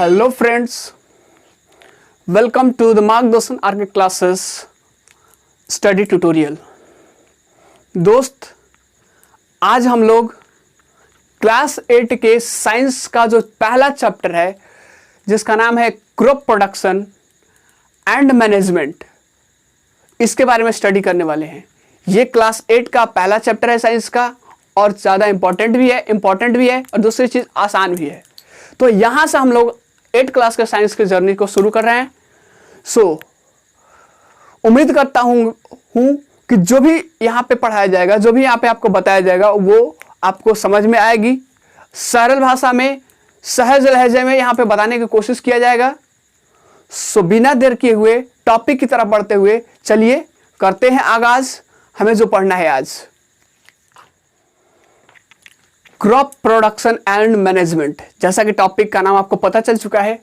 Hello friends, welcome to the Margdarshan RK classes study tutorial. दोस्त, आज हम लोग क्लास 8 के साइंस का जो पहला चैप्टर है जिसका नाम है क्रॉप प्रोडक्शन एंड मैनेजमेंट, इसके बारे में स्टडी करने वाले हैं। ये क्लास 8 का पहला चैप्टर है साइंस का और ज़्यादा इम्पॉर्टेंट भी है और दूसरी चीज़ आसान भी है। तो यहाँ से हम लोग 8 क्लास के साइंस की जर्नी को शुरू कर रहे हैं। उम्मीद करता हूँ कि जो भी यहाँ पे पढ़ाया जाएगा, जो भी यहाँ पे आपको बताया जाएगा, वो आपको समझ में आएगी। सरल भाषा में, सहज लहजे में यहाँ पे बताने की कोशिश किया जाएगा। बिना देर किए हुए टॉपिक की तरफ बढ़ते हुए चलिए करते हैं आगाज। हमें जो पढ़ना है आज, क्रॉप प्रोडक्शन एंड मैनेजमेंट। जैसा कि टॉपिक का नाम आपको पता चल चुका है,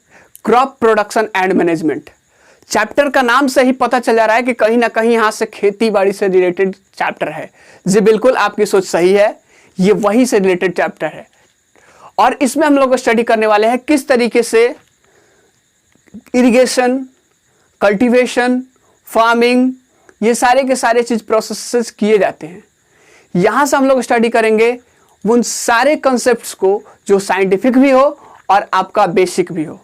crop production and management. Chapter का नाम से ही पता चल जा रहा है कि कहीं ना कहीं यहाँ से खेती बाड़ी से रिलेटेड चैप्टर है। जी बिल्कुल, आपकी सोच सही है, ये वहीं से रिलेटेड चैप्टर है। और इसमें हम लोग स्टडी करने वाले हैं किस तरीके से इरिगेशन, कल्टीवेशन, फार्मिंग, ये सारे के सारे चीज प्रोसेसेस किए जाते हैं। यहां से हम लोग स्टडी करेंगे उन सारे कॉन्सेप्ट्स को जो साइंटिफिक भी हो और आपका बेसिक भी हो।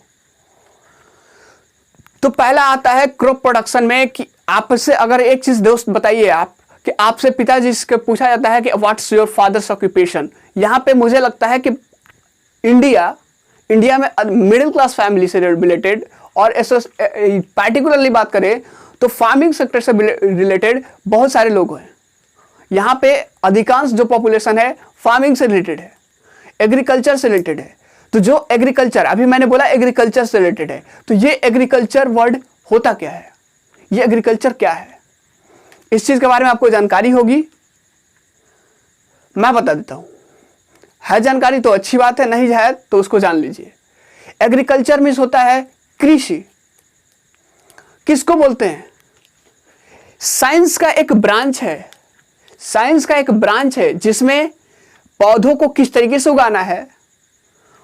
तो पहला आता है क्रॉप प्रोडक्शन में कि आपसे अगर एक चीज दोस्त बताइए आप कि आपसे पिताजी से पूछा जाता है कि व्हाट्स योर फादर्स ऑक्यूपेशन। यहां पे मुझे लगता है कि इंडिया में मिडिल क्लास फैमिली से रिलेटेड और पार्टिकुलरली बात करें तो फार्मिंग सेक्टर से रिलेटेड बहुत सारे लोग हैं। यहाँ पे अधिकांश जो पॉपुलेशन है फार्मिंग से रिलेटेड है, एग्रीकल्चर से रिलेटेड है। तो जो एग्रीकल्चर, अभी मैंने बोला एग्रीकल्चर से रिलेटेड है, तो ये एग्रीकल्चर वर्ड होता क्या है, ये एग्रीकल्चर क्या है, इस चीज के बारे में आपको जानकारी होगी। मैं बता देता हूं, है जानकारी तो अच्छी बात है, नहीं है तो उसको जान लीजिए। एग्रीकल्चर मीन्स होता है कृषि। किसको बोलते हैं? साइंस का एक ब्रांच है, साइंस का एक ब्रांच है जिसमें पौधों को किस तरीके से उगाना है,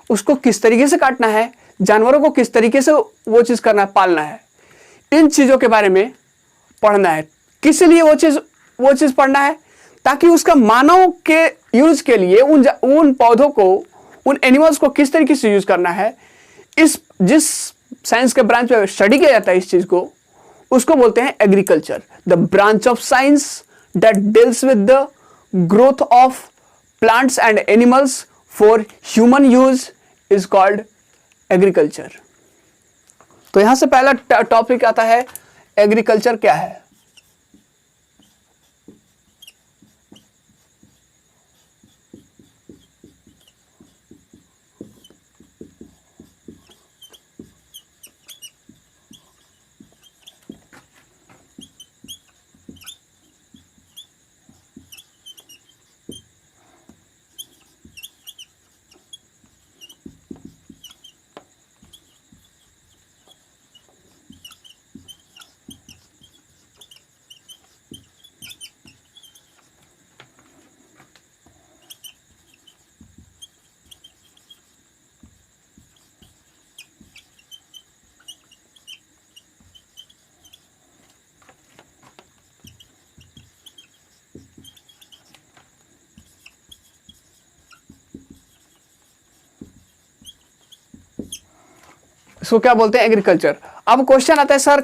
उसको किस तरीके से काटना है, जानवरों को किस तरीके से वो चीज करना है, पालना है, इन चीजों के बारे में पढ़ना है। किस लिए वो चीज पढ़ना है? ताकि उसका मानव के यूज के लिए उन पौधों को, उन एनिमल्स को किस तरीके से यूज करना है, जिस साइंस के ब्रांच में स्टडी किया जाता है इस चीज को, उसको बोलते हैं agriculture. The branch of science that deals with the growth of plants and animals for human use is called agriculture। तो यहां से पहला टॉपिक आता है एग्रीकल्चर क्या है। इसको क्या बोलते हैं? एग्रीकल्चर। अब क्वेश्चन आता है, सर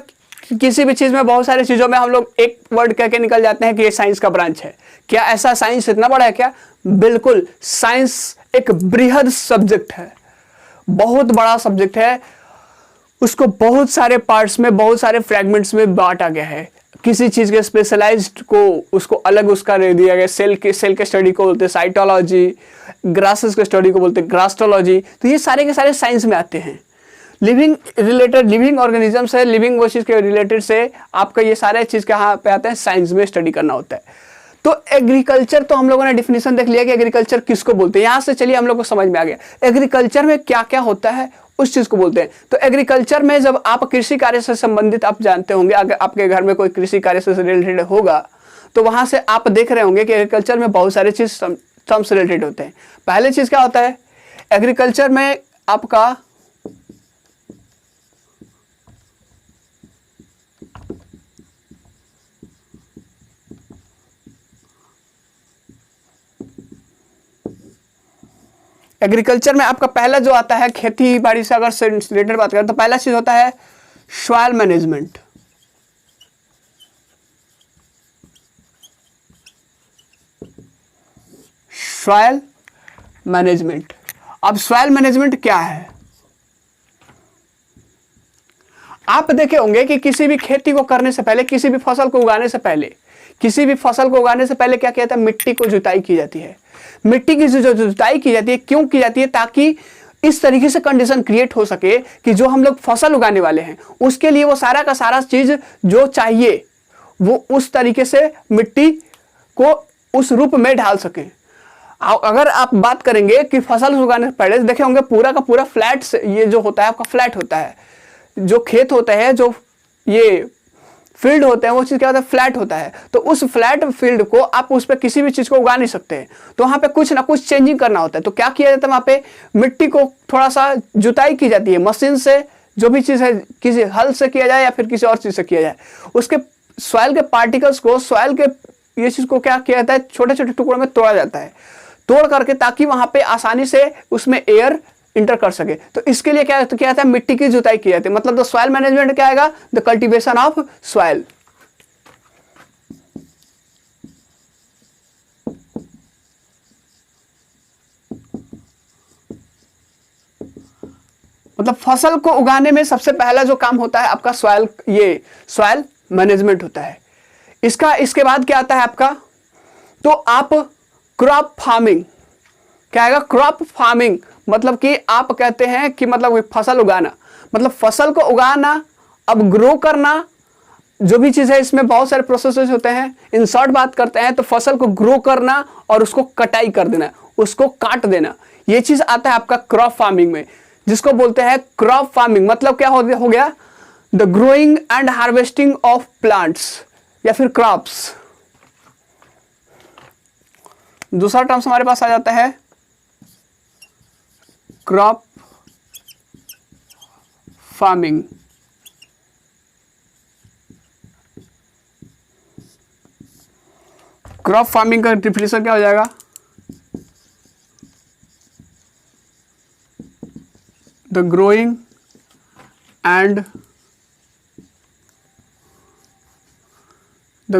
किसी भी चीज में, बहुत सारी चीजों में हम लोग एक वर्ड कह के निकल जाते हैं कि ये साइंस का ब्रांच है। क्या ऐसा साइंस इतना बड़ा है क्या? बिल्कुल, साइंस एक बृहद सब्जेक्ट है, बहुत बड़ा सब्जेक्ट है। उसको बहुत सारे पार्ट्स में, बहुत सारे फ्रेगमेंट्स में बांटा गया है। किसी चीज के स्पेशलाइज्ड को उसको अलग उसका दे दिया गया। सेल के स्टडी को बोलते हैं साइटोलॉजी, ग्रासेस के स्टडी को बोलते हैं ग्रास्टोलॉजी। तो ये सारे के सारे साइंस में आते हैं। लिविंग ऑर्गेनिज्म से, लिविंग वो चीज के रिलेटेड से आपका ये सारे चीज कहाँ पे आते हैं? साइंस में स्टडी करना होता है। तो एग्रीकल्चर तो हम लोगों ने डिफिनेशन देख लिया कि एग्रीकल्चर किसको बोलते हैं। यहां से चलिए हम लोग को समझ में आ गया एग्रीकल्चर में क्या क्या होता है, उस चीज को बोलते हैं। तो एग्रीकल्चर में जब आप कृषि कार्य से संबंधित, आप जानते होंगे, अगर आपके घर में कोई कृषि कार्य से रिलेटेड होगा तो वहां से आप देख रहे होंगे कि एग्रीकल्चर में बहुत सारी चीज टर्म से रिलेटेड होते हैं। पहले चीज क्या होता है? एग्रीकल्चर में आपका एग्रीकल्चर में आपका पहला जो आता है, खेती बाड़ी से अगर रिलेटेड बात करें तो पहला चीज होता है सॉइल मैनेजमेंट। Soil management. अब सॉइल मैनेजमेंट क्या है? आप देखे होंगे कि किसी भी खेती को करने से पहले, किसी भी फसल को उगाने से पहले, क्या किया जाता है? मिट्टी को जुताई की जाती है। मिट्टी की जो जुताई की जाती है, क्यों की जाती है? ताकि इस तरीके से कंडीशन क्रिएट हो सके कि जो हम लोग फसल उगाने वाले हैं उसके लिए वो सारा का सारा चीज जो चाहिए वो उस तरीके से मिट्टी को उस रूप में ढाल सके। अगर आप बात करेंगे कि फसल उगाने से पहले देखे होंगे पूरा का पूरा फ्लैट, ये जो होता है आपका फ्लैट होता है, जो खेत होता है, जो ये फील्ड होते हैं, वो चीज क्या होता है? फ्लैट होता है। तो उस फ्लैट फील्ड को आप उस पर किसी भी चीज को उगा नहीं सकते हैं, तो वहां पे कुछ ना कुछ चेंजिंग करना होता है। तो क्या किया जाता है? वहां पे मिट्टी को थोड़ा सा जुताई की जाती है मशीन से, जो भी चीज है, किसी हल से किया जाए या फिर किसी और चीज से किया जाए। उसके सॉइल के पार्टिकल्स को, सॉइल के ये चीज को क्या किया जाता है? छोटे छोटे टुकड़ों में तोड़ा जाता है, तोड़ करके, ताकि वहां पे आसानी से उसमें एयर इंटर कर सके। तो इसके लिए क्या किया जाता है? मिट्टी की जुताई की जाती है। मतलब द सॉइल मैनेजमेंट क्या आएगा? The cultivation of soil. मतलब फसल को उगाने में सबसे पहला जो काम होता है आपका सॉइल मैनेजमेंट होता है। इसके बाद क्या आता है आपका? तो आप क्रॉप फार्मिंग, क्या आएगा? क्रॉप फार्मिंग मतलब कि आप कहते हैं कि मतलब फसल उगाना, मतलब फसल को उगाना, अब ग्रो करना, जो भी चीज है इसमें बहुत सारे प्रोसेसेस होते हैं। इन शॉर्ट बात करते हैं तो फसल को ग्रो करना और उसको कटाई कर देना, उसको काट देना, ये चीज आता है आपका क्रॉप फार्मिंग में, जिसको बोलते हैं क्रॉप फार्मिंग। मतलब क्या हो गया? The growing and harvesting of plants या फिर क्रॉप्स। दूसरा टर्म्स हमारे पास आ जाता है क्रॉप फार्मिंग। क्रॉप फार्मिंग का डिफिनेशन क्या हो जाएगा? The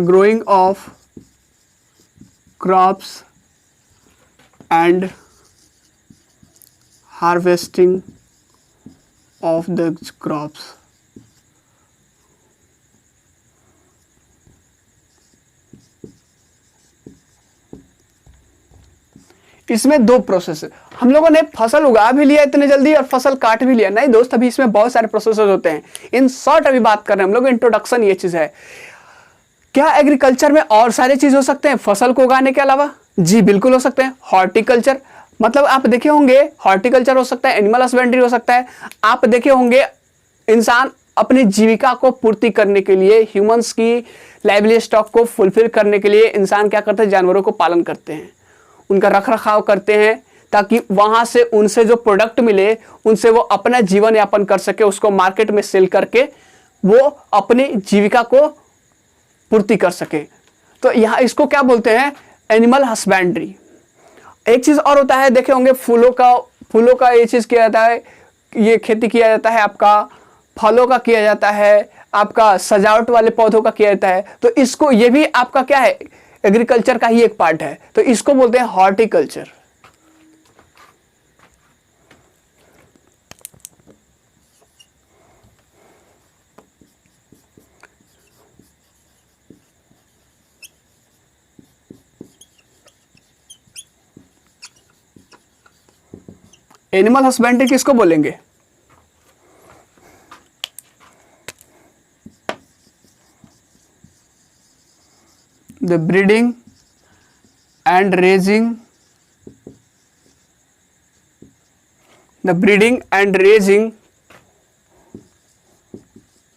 growing of crops and harvesting of the crops. इसमें दो प्रोसेस है। हम लोगों ने फसल उगा भी लिया इतने जल्दी और फसल काट भी लिया, नहीं दोस्त, अभी इसमें बहुत सारे प्रोसेस होते हैं। इन शॉर्ट अभी बात कर रहे हैं हम लोग, इंट्रोडक्शन ये चीज है। क्या एग्रीकल्चर में और सारे चीज हो सकते हैं फसल को उगाने के अलावा? जी बिल्कुल हो सकते हैं। हॉर्टिकल्चर, मतलब आप देखे होंगे हॉर्टिकल्चर हो सकता है, एनिमल हस्बेंड्री हो सकता है। आप देखे होंगे इंसान अपनी जीविका को पूर्ति करने के लिए, ह्यूमंस की लाइवली स्टॉक को फुलफिल करने के लिए इंसान क्या करते हैं? जानवरों को पालन करते हैं, उनका रख रखाव करते हैं, ताकि वहां से उनसे जो प्रोडक्ट मिले उनसे वो अपना जीवन यापन कर सके, उसको मार्केट में सेल करके वो अपनी जीविका को पूर्ति कर सके। तो यहाँ इसको क्या बोलते हैं? Animal husbandry. एक चीज और होता है, देखे होंगे फूलों का ये चीज किया जाता है, ये खेती किया जाता है आपका, फलों का किया जाता है, आपका सजावट वाले पौधों का किया जाता है। तो इसको, ये भी आपका क्या है? एग्रीकल्चर का ही एक पार्ट है। तो इसको बोलते हैं हॉर्टिकल्चर। एनिमल हस्बेंड्री किसको बोलेंगे? The breeding and raising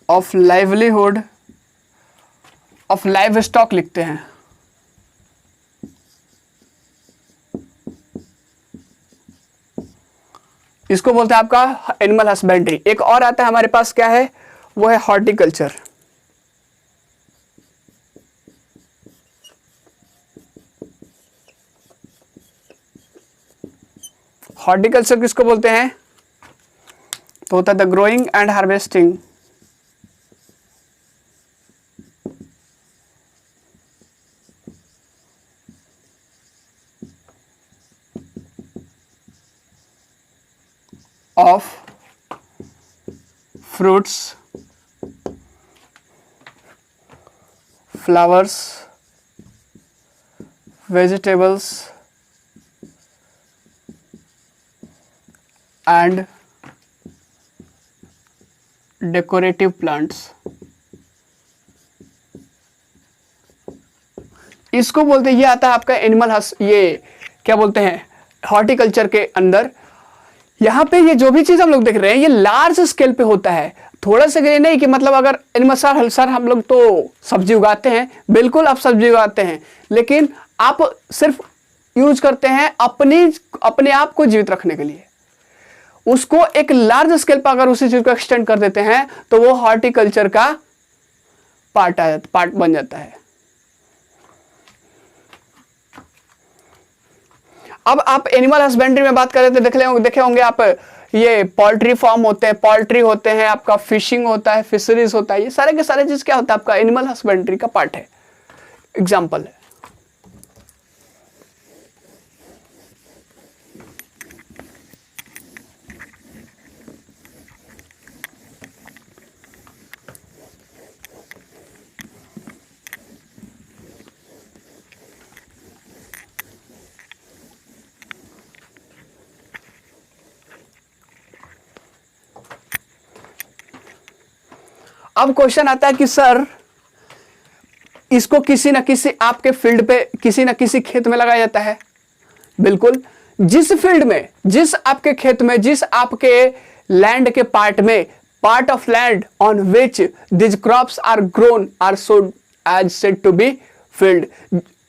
of livelihood of live stock लिखते हैं। इसको बोलते हैं आपका एनिमल हस्बेंड्री। एक और आता है हमारे पास, क्या है? वो है हॉर्टिकल्चर। हॉर्टिकल्चर किसको बोलते हैं? तो होता है the growing and harvesting of fruits, flowers, vegetables and decorative plants. इसको बोलते हैं, ये आता है आपका एनिमल ये क्या बोलते हैं हॉर्टिकल्चर के अंदर। यहाँ पे ये जो भी चीज हम लोग देख रहे हैं ये लार्ज स्केल पे होता है, थोड़ा सा ये नहीं कि मतलब अगर एनिमल सर हम लोग तो सब्जी उगाते हैं, बिल्कुल आप सब्जी उगाते हैं, लेकिन आप सिर्फ यूज करते हैं अपने आप को जीवित रखने के लिए। उसको एक लार्ज स्केल पर अगर उसी चीज को एक्सटेंड कर देते हैं तो वो हॉर्टिकल्चर का पार्ट बन जाता है। अब आप एनिमल हस्बेंड्री में बात कर रहे थे, देखे होंगे आप, ये पोल्ट्री फार्म होते हैं, पोल्ट्री होते हैं, आपका फिशिंग होता है, फिशरीज होता है, ये सारे के सारे चीज क्या होता है आपका एनिमल हस्बेंड्री का पार्ट है, एग्जाम्पल है। अब क्वेश्चन आता है कि सर इसको किसी न किसी आपके फील्ड पे किसी न किसी खेत में लगाया जाता है। बिल्कुल, जिस फील्ड में, जिस आपके खेत में, जिस आपके लैंड के part of land on which this crops are grown are so as said to be field,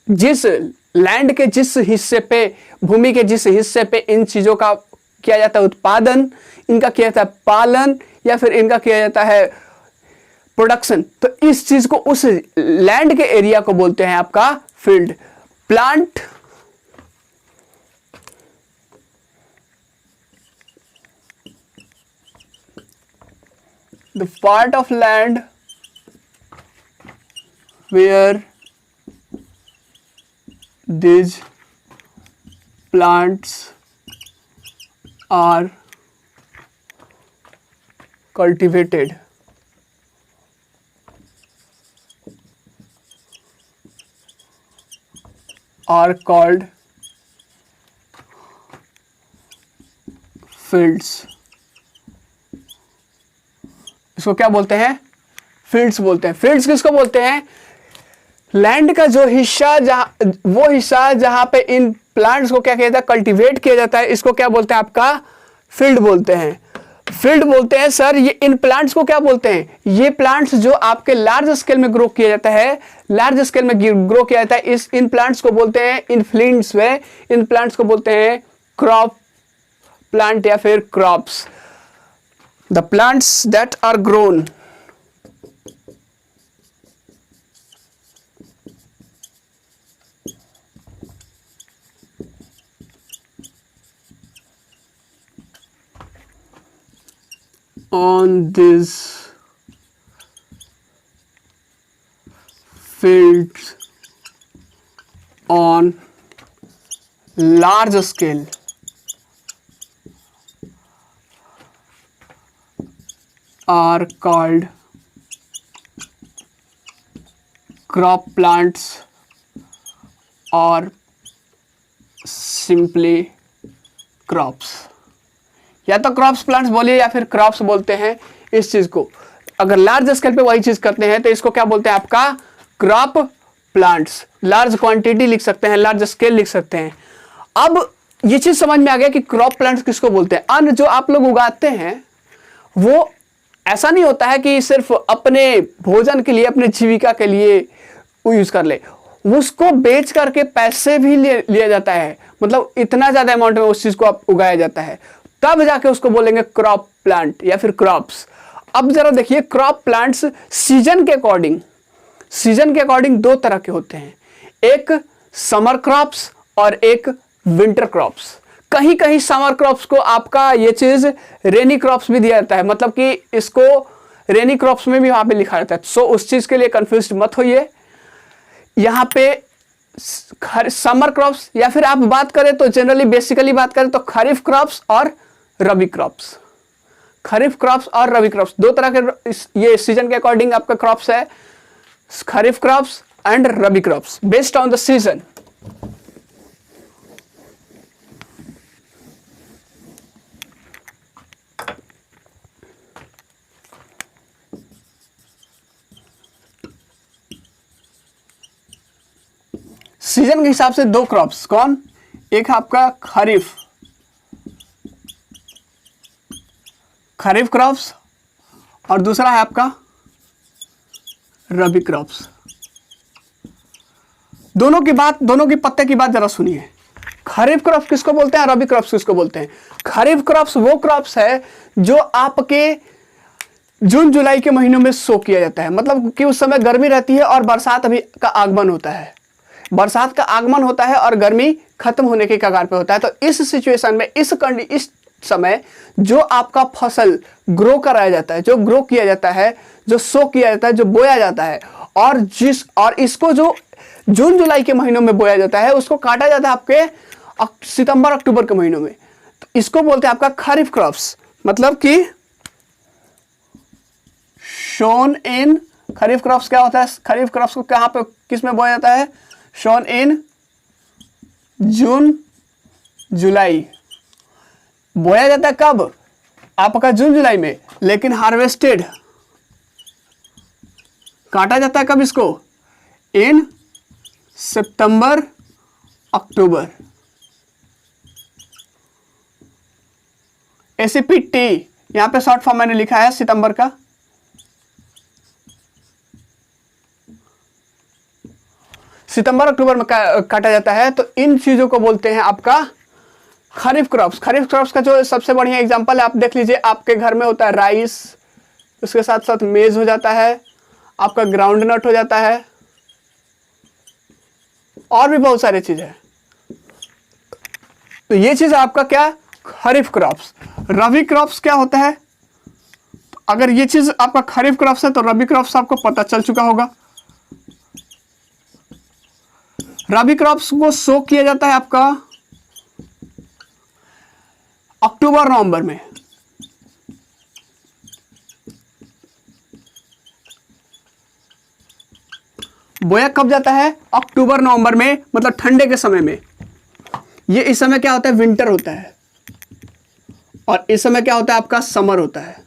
जिस लैंड के जिस हिस्से पे, भूमि के जिस हिस्से पे इन चीजों का किया जाता है उत्पादन, इनका किया जाता है पालन, या फिर इनका किया जाता है प्रोडक्शन, तो इस चीज को, उस लैंड के एरिया को बोलते हैं आपका field. Plant the part of land where these plants are cultivated are called fields। इसको क्या बोलते हैं? फील्ड्स बोलते हैं। फील्ड्स किसको बोलते हैं? लैंड का जो हिस्सा, वो हिस्सा जहां पे इन प्लांट्स को क्या किया जाता है, कल्टीवेट किया जाता है, इसको क्या बोलते हैं आपका फील्ड बोलते हैं। फील्ड बोलते हैं सर, ये इन प्लांट्स को क्या बोलते हैं? ये प्लांट्स जो आपके लार्ज स्केल में ग्रो किया जाता है, लार्ज स्केल में ग्रो किया जाता है, इन प्लांट्स को बोलते हैं, इन फील्ड्स में इन प्लांट्स को बोलते हैं क्रॉप प्लांट या फिर crops. The plants that are grown on these fields on large scale are called crop plants or simply crops। या तो क्रॉप्स प्लांट्स बोलिए या फिर क्रॉप्स बोलते हैं इस चीज को। अगर लार्ज स्केल पे वही चीज करते हैं तो इसको क्या बोलते हैं आपका क्रॉप प्लांट्स। लार्ज क्वांटिटी लिख सकते हैं, लार्ज स्केल लिख सकते हैं। अब ये चीज समझ में आ गया कि क्रॉप प्लांट्स किसको बोलते हैं। अन्न जो आप लोग उगाते हैं वो ऐसा नहीं होता है कि सिर्फ अपने भोजन के लिए, अपने जीविका के लिए यूज कर ले, उसको बेच करके पैसे भी लिया जाता है। मतलब इतना ज्यादा अमाउंट में उस चीज को उगाया जाता है, तब जाके उसको बोलेंगे क्रॉप प्लांट या फिर क्रॉप्स। अब जरा देखिए, क्रॉप प्लांट्स सीजन के अकॉर्डिंग दो तरह के होते हैं, एक समर क्रॉप्स और एक विंटर क्रॉप्स। कहीं कहीं समर क्रॉप्स को आपका ये चीज रेनी क्रॉप्स भी दिया जाता है, मतलब कि इसको रेनी क्रॉप्स में भी वहां पे लिखा जाता है। सो उस चीज के लिए कंफ्यूज मत होइए। यहाँ पे समर क्रॉप्स या फिर आप बात करें तो जनरली बेसिकली बात करें तो खरीफ क्रॉप्स और रबी क्रॉप्स, खरीफ क्रॉप्स और रबी क्रॉप्स दो तरह के ये सीजन के अकॉर्डिंग आपका क्रॉप्स है, kharif crops and rabi crops based on the season. Season के हिसाब से दो क्रॉप्स, कौन, एक है आपका खरीफ क्रॉप्स और दूसरा है आपका रबी क्रॉप्स। दोनों की पत्ते की बात जरा सुनिए। खरीफ क्रॉप्स किसको बोलते हैं, रबी क्रॉप्स किसको बोलते हैं? खरीफ क्रॉप्स वो क्रॉप्स है जो आपके जून जुलाई के महीनों में सो किया जाता है, मतलब कि उस समय गर्मी रहती है और बरसात अभी का आगमन होता है, बरसात का आगमन होता है और गर्मी खत्म होने के कगार पे होता है। तो इस सिचुएशन में इस समय जो आपका फसल ग्रो कराया जाता है, जो ग्रो किया जाता है, जो सो किया जाता है, जो बोया जाता है, और इसको जो जून जुलाई के महीनों में बोया जाता है उसको काटा जाता है आपके सितंबर अक्टूबर के महीनों में। तो इसको बोलते हैं आपका खरीफ क्रॉप्स, मतलब कि शोन इन खरीफ क्रॉप्स क्या होता है, खरीफ क्रॉप्स को कहां पे किस में बोया जाता है, शोन इन जून जुलाई, बोया जाता है कब, आपका जून जुलाई में, लेकिन हार्वेस्टेड काटा जाता है कब इसको, इन सितंबर अक्टूबर। ACPT यहां पे शॉर्ट फॉर्म मैंने लिखा है सितंबर का। सितंबर अक्टूबर में काटा जाता है। तो इन चीजों को बोलते हैं आपका खरीफ क्रॉप्स। खरीफ क्रॉप्स का जो सबसे बढ़िया एग्जांपल है आप देख लीजिए, आपके घर में होता है राइस, उसके साथ साथ मेज हो जाता है, आपका ग्राउंड नट हो जाता है, और भी बहुत सारी चीजें। तो ये चीज आपका क्या, खरीफ क्रॉप्स। रबी क्रॉप्स क्या होता है, तो अगर ये चीज आपका खरीफ क्रॉप्स है तो रबी क्रॉप्स आपको पता चल चुका होगा। रबी क्रॉप्स को सो किया जाता है आपका अक्टूबर नवंबर में। बोया कब जाता है, अक्टूबर नवंबर में, मतलब ठंडे के समय में। ये इस समय क्या होता है, विंटर होता है, और इस समय क्या होता है आपका समर होता है।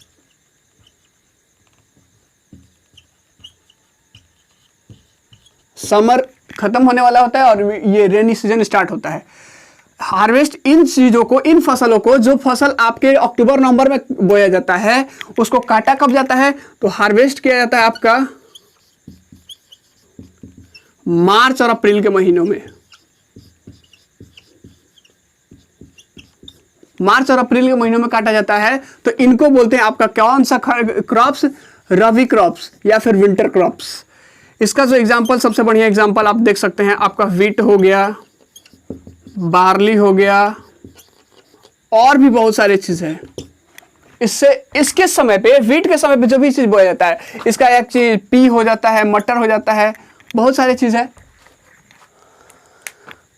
समर खत्म होने वाला होता है और ये रेनी सीजन स्टार्ट होता है। हार्वेस्ट इन चीजों को, इन फसलों को, जो फसल आपके अक्टूबर नवंबर में बोया जाता है उसको काटा कब जाता है, तो हार्वेस्ट किया जाता है आपका मार्च और अप्रैल के महीनों में। मार्च और अप्रैल के महीनों में काटा जाता है। तो इनको बोलते हैं आपका कौन सा क्रॉप्स, रबी क्रॉप्स या फिर विंटर क्रॉप्स। इसका जो एग्जांपल, सबसे बढ़िया एग्जांपल आप देख सकते हैं, आपका व्हीट हो गया, बार्ली हो गया, और भी बहुत सारी चीजें हैं। इसके समय पे, व्हीट के समय पे जो भी चीज बोया जाता है, इसका एक चीज पी हो जाता है, मटर हो जाता है, बहुत सारी चीज है।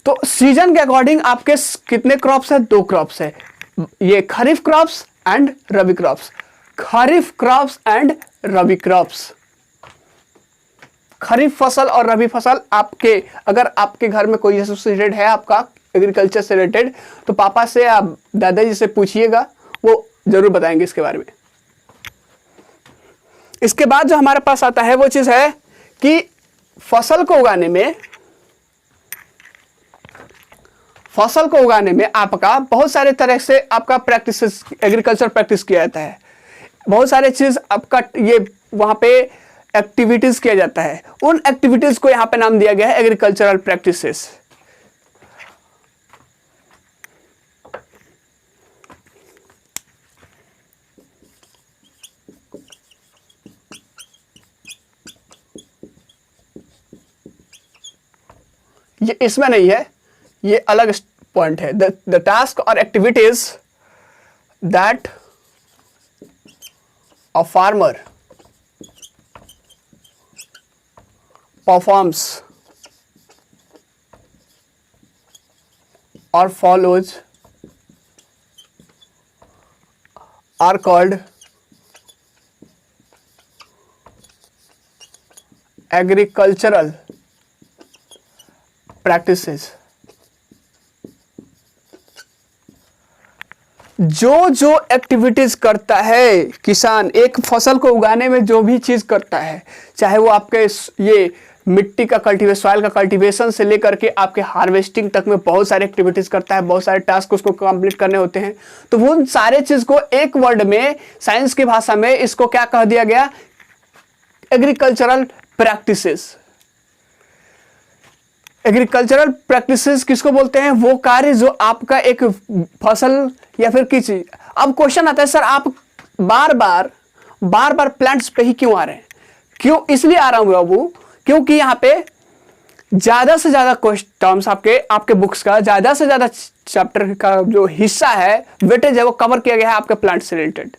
तो सीजन के अकॉर्डिंग आपके कितने क्रॉप्स है, दो क्रॉप्स है, ये kharif crops and rabi crops. Kharif crops and rabi crops, kharif फसल और रबी फसल आपके, अगर आपके घर में कोई एसोसिएटेड है आपका एग्रीकल्चर से रिलेटेड, तो पापा से या दादाजी से पूछिएगा, वो जरूर बताएंगे इसके बारे में। इसके बाद जो हमारे पास आता है वो चीज है कि फसल को उगाने में आपका बहुत सारे तरह से आपका प्रैक्टिस, एग्रीकल्चर प्रैक्टिस किया जाता है। बहुत सारे चीज आपका ये वहां पे एक्टिविटीज किया जाता है। उन एक्टिविटीज को यहां पे नाम दिया गया है एग्रीकल्चरल प्रैक्टिसेस। ये इसमें नहीं है, ये अलग पॉइंट है, द टास्क और activities that a farmer performs or follows are called agricultural practices। जो एक्टिविटीज करता है किसान एक फसल को उगाने में, जो भी चीज करता है, चाहे वो आपके ये मिट्टी का कल्टीवेशन, सॉइल का कल्टीवेशन से लेकर के आपके हार्वेस्टिंग तक में बहुत सारे एक्टिविटीज करता है, बहुत सारे टास्क उसको कंप्लीट करने होते हैं। तो वो सारे चीज को एक वर्ड में, साइंस की भाषा में इसको क्या कह दिया गया? Agricultural practices. एग्रीकल्चरल प्रैक्टिसेस किसको बोलते हैं? वो कार्य जो आपका एक फसल या फिर किसी, अब क्वेश्चन आता है सर आप बार बार प्लांट्स पे ही क्यों आ रहे हैं? क्यों इसलिए आ रहा हूं बाबू, क्योंकि यहाँ पे ज्यादा से ज्यादा टर्म्स आपके बुक्स का ज्यादा से ज्यादा चैप्टर का जो हिस्सा है, वेटेज है, वो कवर किया गया है आपके प्लांट से रिलेटेड।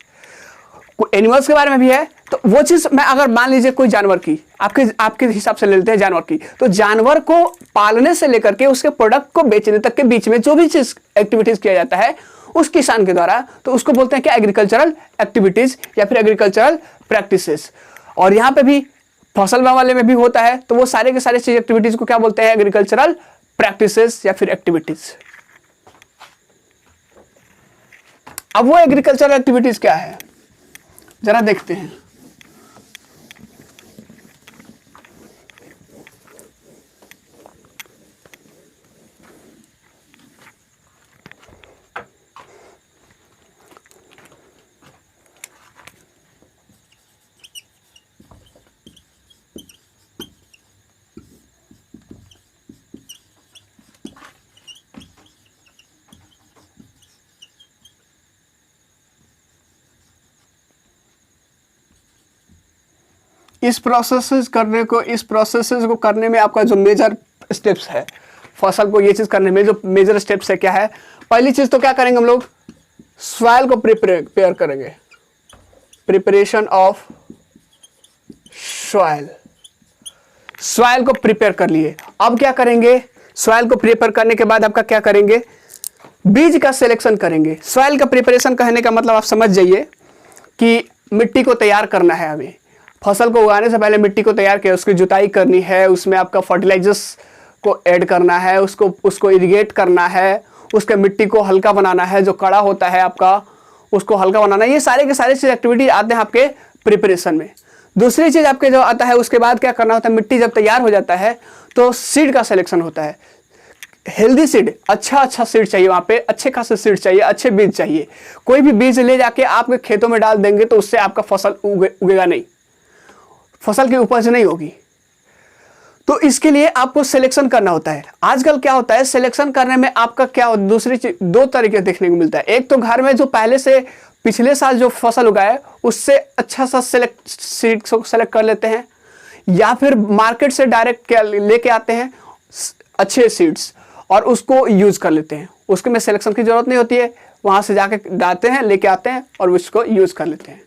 एनिमल्स के बारे में भी है, तो वो चीज मैं अगर मान लीजिए कोई जानवर की, आपके हिसाब से ले लेते हैं जानवर की, तो जानवर को पालने से लेकर के उसके प्रोडक्ट को बेचने तक के बीच में जो भी चीज एक्टिविटीज किया जाता है उस किसान के द्वारा, तो उसको बोलते हैं क्या? एग्रीकल्चरल एक्टिविटीज या फिर एग्रीकल्चरल प्रैक्टिसेस। और यहाँ पे भी फसल वाले में भी होता है, तो वो सारे के सारे चीज एक्टिविटीज को क्या बोलते हैं? एग्रीकल्चरल प्रैक्टिसेस या फिर एक्टिविटीज। अब वो एग्रीकल्चरल एक्टिविटीज क्या है जरा देखते हैं। इस प्रोसेस को करने में आपका जो मेजर स्टेप्स है, फसल को ये चीज करने में जो मेजर स्टेप्स है क्या है? पहली चीज तो क्या करेंगे हम लोग? सॉइल को प्रिपेयर करेंगे, प्रिपरेशन ऑफ सॉइल को प्रिपेयर कर लिए। अब क्या करेंगे? सॉइल को प्रिपेयर करने के बाद आपका क्या करेंगे? बीज का सिलेक्शन करेंगे। सॉइल का प्रिपरेशन कहने का मतलब आप समझ जाइए कि मिट्टी को तैयार करना है। अभी फसल को उगाने से पहले मिट्टी को तैयार किया, उसकी जुताई करनी है, उसमें आपका फर्टिलाइजर्स को ऐड करना है, उसको इरिगेट करना है, उसके मिट्टी को हल्का बनाना है, जो कड़ा होता है आपका उसको हल्का बनाना है। ये सारे के सारे चीज एक्टिविटी आते हैं आपके प्रिपरेशन में। दूसरी चीज आपके जो आता है उसके बाद क्या करना होता है? मिट्टी जब तैयार हो जाता है तो सीड का सिलेक्शन होता है। हेल्दी सीड, अच्छा सीड चाहिए, वहां पे अच्छे खासे सीड चाहिए, अच्छे बीज चाहिए। कोई भी बीज ले जाके आपके खेतों में डाल देंगे तो उससे आपका फसल उगेगा नहीं, फसल की उपज नहीं होगी। तो इसके लिए आपको सिलेक्शन करना होता है। आजकल क्या होता है, सिलेक्शन करने में आपका क्या दूसरी चीज, दो तरीके देखने को मिलता है। एक तो घर में जो पहले से पिछले साल जो फसल उगाए उससे अच्छा सा सीड सेलेक्ट कर लेते हैं, या फिर मार्केट से डायरेक्ट लेके आते हैं अच्छे सीड्स और उसको यूज कर लेते हैं। उसके में सिलेक्शन की जरूरत नहीं होती है, वहां से जाके डालते हैं, लेके आते हैं और उसको यूज कर लेते हैं।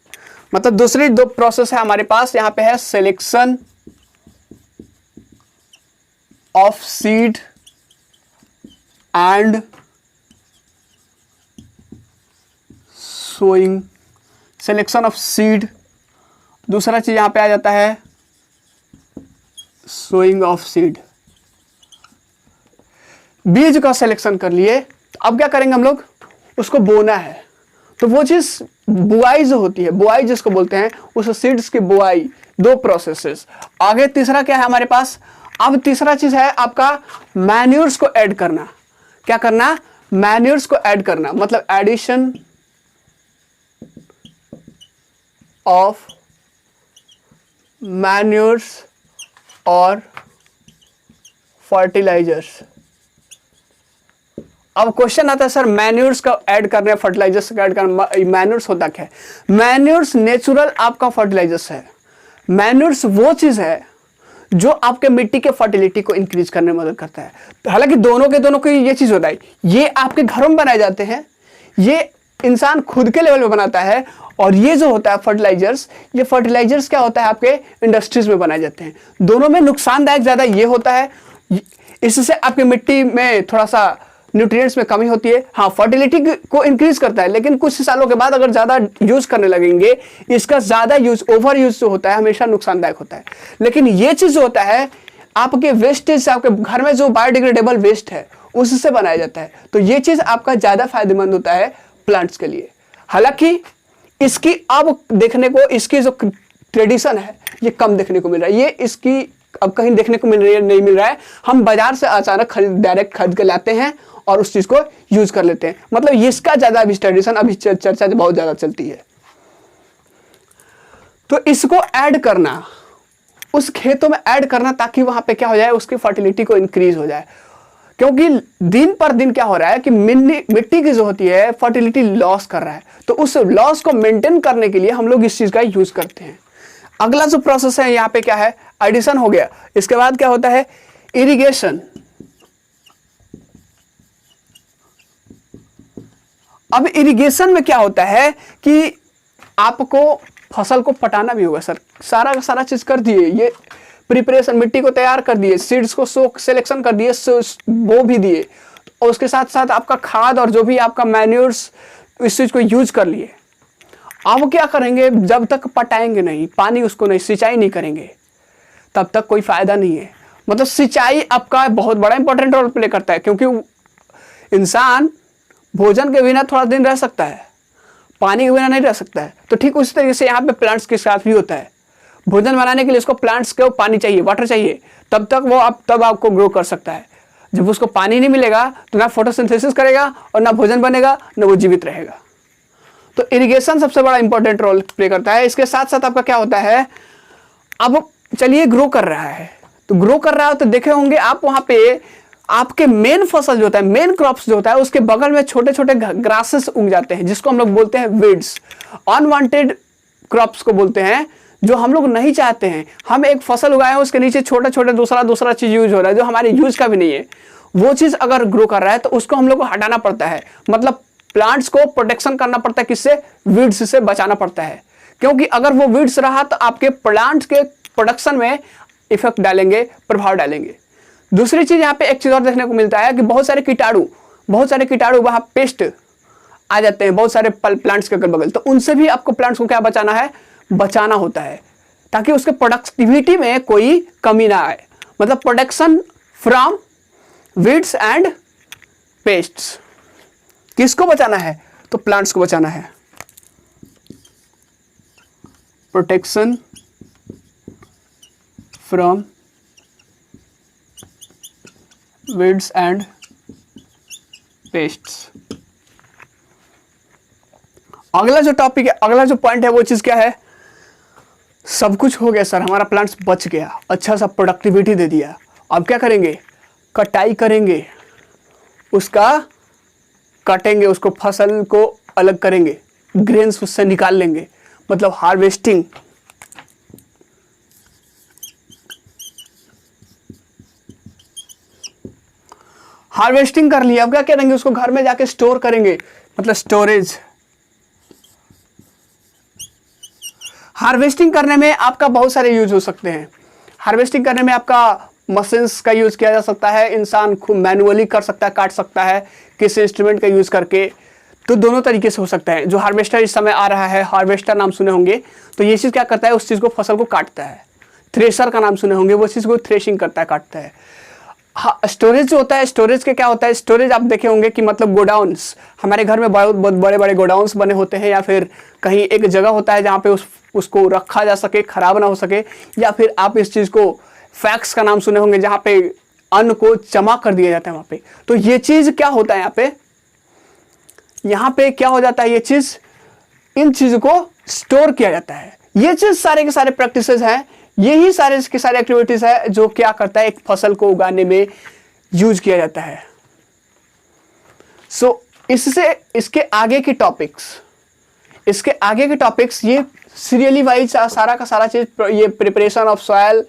मतलब दूसरी दो प्रोसेस है हमारे पास। यहां पे है selection of seed and sowing, selection of seed. दूसरा चीज यहां पे आ जाता है सोइंग ऑफ सीड। बीज का सिलेक्शन कर लिए, अब क्या करेंगे हम लोग? उसको बोना है। तो वो चीज बुआई जो होती है, बुआई जिसको बोलते हैं, उस सीड्स की बुआई, दो प्रोसेसेस। आगे तीसरा क्या है हमारे पास? अब तीसरा चीज है आपका मैन्यूर्स को ऐड करना। क्या करना? मैन्यूर्स को ऐड करना, मतलब एडिशन ऑफ मैन्यूर्स और फर्टिलाइजर्स। अब क्वेश्चन आता है सर मैन्यूर्स का ऐड करना, फर्टिलाइजर्स का ऐड करना, मैन्यूर्स होता क्या है? मैन्यूर्स नेचुरल आपका फर्टिलाइजर्स है। मैन्यूर्स वो चीज है जो आपके मिट्टी के फर्टिलिटी को इंक्रीज करने में मदद करता है। हालांकि दोनों की ये चीज होता है, ये आपके घरों में बनाए जाते हैं, ये इंसान खुद के लेवल पे बनाता है, और ये जो होता है फर्टिलाइजर्स, ये फर्टिलाइजर्स क्या होता है आपके इंडस्ट्रीज में बनाए जाते हैं। दोनों में नुकसानदायक ज्यादा ये होता है, इससे आपकी मिट्टी में थोड़ा सा न्यूट्रिएंट्स में कमी होती है। हाँ, फर्टिलिटी को इंक्रीज करता है, लेकिन कुछ सालों के बाद अगर ज्यादा यूज करने लगेंगे, इसका ज्यादा यूज, ओवर यूज जो होता है हमेशा नुकसानदायक होता है। लेकिन ये चीज जो होता है आपके वेस्टेज से, आपके घर में जो बायोडिग्रेडेबल वेस्ट है उससे बनाया जाता है, तो ये चीज आपका ज्यादा फायदेमंद होता है प्लांट्स के लिए। हालांकि इसकी अब देखने को, इसकी जो ट्रेडिशन है ये कम देखने को मिल रहा है, ये इसकी अब कहीं देखने को नहीं मिल रहा है। हम बाजार से अचानक डायरेक्ट खरीद के लाते हैं और उस चीज को यूज कर लेते हैं। मतलब इसका ज्यादा अभी ट्रेडिशन, अभी चर्चा बहुत ज्यादा चलती है। तो इसको ऐड करना, उस खेतों में ऐड करना, ताकि वहां पे क्या हो जाए, उसकी फर्टिलिटी को इंक्रीज हो जाए। क्योंकि दिन पर दिन क्या हो रहा है कि मिट्टी की जो होती है फर्टिलिटी लॉस कर रहा है, तो उस लॉस को मेंटेन करने के लिए हम लोग इस चीज का यूज करते हैं। अगला जो प्रोसेस है यहाँ पे क्या है, एडिशन हो गया। इसके बाद क्या होता है, इरिगेशन। अब इरिगेशन में क्या होता है कि आपको फसल को पटाना भी होगा। सर सारा का सारा चीज कर दिए, ये प्रिपरेशन, मिट्टी को तैयार कर दिए, सीड्स को सिलेक्शन कर दिए, बो भी दिए, और उसके साथ साथ आपका खाद और जो भी आपका मैन्योर्स, इस चीज को यूज कर लिए। अब क्या करेंगे, जब तक पटाएंगे नहीं, पानी उसको नहीं, सिंचाई नहीं करेंगे, तब तक कोई फायदा नहीं है। मतलब सिंचाई आपका बहुत बड़ा इंपॉर्टेंट रोल प्ले करता है, क्योंकि इंसान भोजन के बिना थोड़ा दिन रह सकता है, पानी के बिना नहीं रह सकता है। तो ठीक उसी तरीके से यहाँ पे प्लांट्स के साथ भी होता है। भोजन बनाने के लिए उसको प्लांट्स को पानी चाहिए, वाटर चाहिए, तब तक वो तब आपको ग्रो कर सकता है। जब उसको पानी नहीं मिलेगा तो ना फोटोसिंथेसिस करेगा और ना भोजन बनेगा, ना वो जीवित रहेगा। तो इरिगेशन सबसे बड़ा इंपॉर्टेंट रोल प्ले करता है। इसके साथ साथ आपका क्या होता है, अब चलिए ग्रो कर रहा है, तो ग्रो कर रहा है तो देखे होंगे आप वहां पे आपके मेन फसल जो होता है, मेन क्रॉप्स जो होता है, उसके बगल में छोटे छोटे ग्रासेस उग जाते हैं, जिसको हम लोग बोलते हैं वीड्स। अनवांटेड क्रॉप्स को बोलते हैं, जो हम लोग नहीं चाहते हैं। हम एक फसल उगाए हैं, उसके नीचे छोटे छोटे दूसरा चीज यूज हो रहा है, जो हमारे यूज का भी नहीं है। वो चीज अगर ग्रो कर रहा है तो उसको हम लोग को हटाना पड़ता है। मतलब प्लांट्स को प्रोटेक्शन करना पड़ता है, किससे, वीड्स से बचाना पड़ता है। क्योंकि अगर वो वीड्स रहा तो आपके प्लांट्स के प्रोडक्शन में इफेक्ट डालेंगे, प्रभाव डालेंगे। दूसरी चीज यहाँ पे एक चीज और देखने को मिलता है कि बहुत सारे कीटाणु वहां पेस्ट आ जाते हैं बहुत सारे प्लांट्स के अगल बगल, तो उनसे भी आपको प्लांट्स को क्या बचाना है, बचाना होता है, ताकि उसके प्रोडक्टिविटी में कोई कमी ना आए। मतलब protection from weeds and pests. किसको बचाना है, तो प्लांट्स को बचाना है। Protection from weeds and pests. अगला जो टॉपिक है, अगला जो पॉइंट है, वो चीज क्या है, सब कुछ हो गया सर, हमारा प्लांट्स बच गया, अच्छा सा प्रोडक्टिविटी दे दिया, अब क्या करेंगे, कटाई करेंगे, उसका काटेंगे, उसको फसल को अलग करेंगे, ग्रेन्स उससे निकाल लेंगे, मतलब हार्वेस्टिंग। हार्वेस्टिंग कर लिया, अब क्या करेंगे, उसको घर में जाके स्टोर करेंगे, मतलब स्टोरेज। हार्वेस्टिंग करने में आपका बहुत सारे यूज हो सकते हैं। हार्वेस्टिंग करने में आपका मशीन्स का यूज किया जा सकता है, इंसान खुद मैनुअली कर सकता है, काट सकता है, किसी इंस्ट्रूमेंट का यूज करके, तो दोनों तरीके से हो सकता है। जो हार्वेस्टर इस समय आ रहा है, हार्वेस्टर नाम सुने होंगे, तो ये चीज़ क्या करता है, उस चीज़ को, फसल को काटता है। थ्रेशर का नाम सुने होंगे, वो चीज़ को थ्रेशिंग करता है, काटता है। हाँ, स्टोरेज जो होता है, स्टोरेज के क्या होता है, स्टोरेज आप देखे होंगे कि मतलब गोडाउन्स, हमारे घर में बहुत बड़े बड़े गोडाउन्स बने होते हैं, या फिर कहीं एक जगह होता है जहाँ पे उसको रखा जा सके, खराब ना हो सके, या फिर आप इस चीज़ को, फैक्स का नाम सुने होंगे, जहाँ पे अन्न को जमा कर दिया जाता है वहाँ पे। तो ये चीज़ क्या होता है, यहाँ पे क्या हो जाता है, ये चीज़, इन चीज़ों को स्टोर किया जाता है। ये चीज़ सारे के सारे प्रैक्टिसेस हैं, यही सारे के सारे एक्टिविटीज है जो क्या करता है, एक फसल को उगाने में यूज किया जाता है। सो इससे इसके आगे के टॉपिक्स ये सीरियली वाइज सारा का सारा चीज, ये प्रिपरेशन ऑफ सॉयल,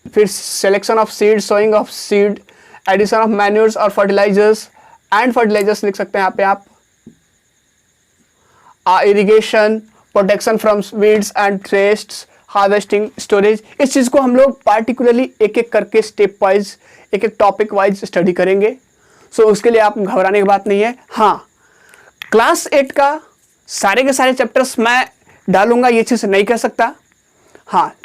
फिर selection of seed, sowing of seed, addition of manures और फर्टिलाइजर्स एंड फर्टिलाइजर्स लिख सकते हैं यहाँ पे आप, irrigation, protection from weeds and pests, harvesting, storage. इस चीज़ को हम लोग पार्टिकुलरली एक एक करके स्टेप वाइज, एक एक टॉपिक वाइज स्टडी करेंगे। सो उसके लिए आप घबराने की बात नहीं है। हाँ, क्लास 8 का सारे के सारे चैप्टर्स मैं डालूंगा, ये चीज़ नहीं कह सकता। हाँ,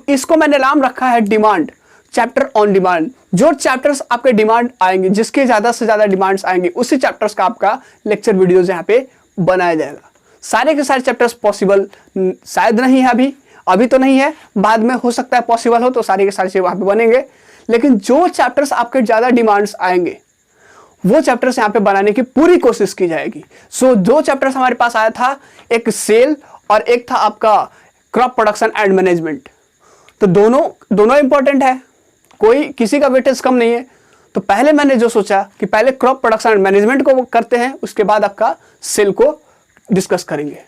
इसको मैंने नाम रखा है डिमांड, चैप्टर ऑन डिमांड। जो चैप्टर्स आपके डिमांड आएंगे, जिसके ज़्यादा से ज़्यादा डिमांड्स आएंगे, उसी चैप्टर्स का आपका लेक्चर वीडियोज यहाँ पे बनाया जाएगा। सारे के सारे चैप्टर्स पॉसिबल शायद नहीं है, अभी तो नहीं है, बाद में हो सकता है पॉसिबल हो, तो सारे के सारे चीज़ वहाँ पे बनेंगे। लेकिन जो चैप्टर्स आपके ज़्यादा डिमांड्स आएंगे, वो चैप्टर्स यहाँ पे बनाने की पूरी कोशिश की जाएगी। सो दो चैप्टर्स हमारे पास आया था, एक सेल और एक था आपका क्रॉप प्रोडक्शन एंड मैनेजमेंट। तो दोनों इंपॉर्टेंट है, कोई किसी का वेटेज कम नहीं है। तो पहले मैंने जो सोचा कि पहले क्रॉप प्रोडक्शन एंड मैनेजमेंट को करते हैं, उसके बाद आपका सेल को डिस्कस करेंगे।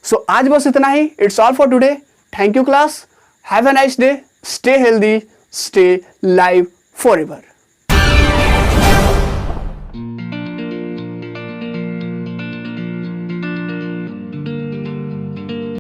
सो आज बस इतना ही। It's all for today. Thank you class, have a nice day, stay healthy, stay live forever.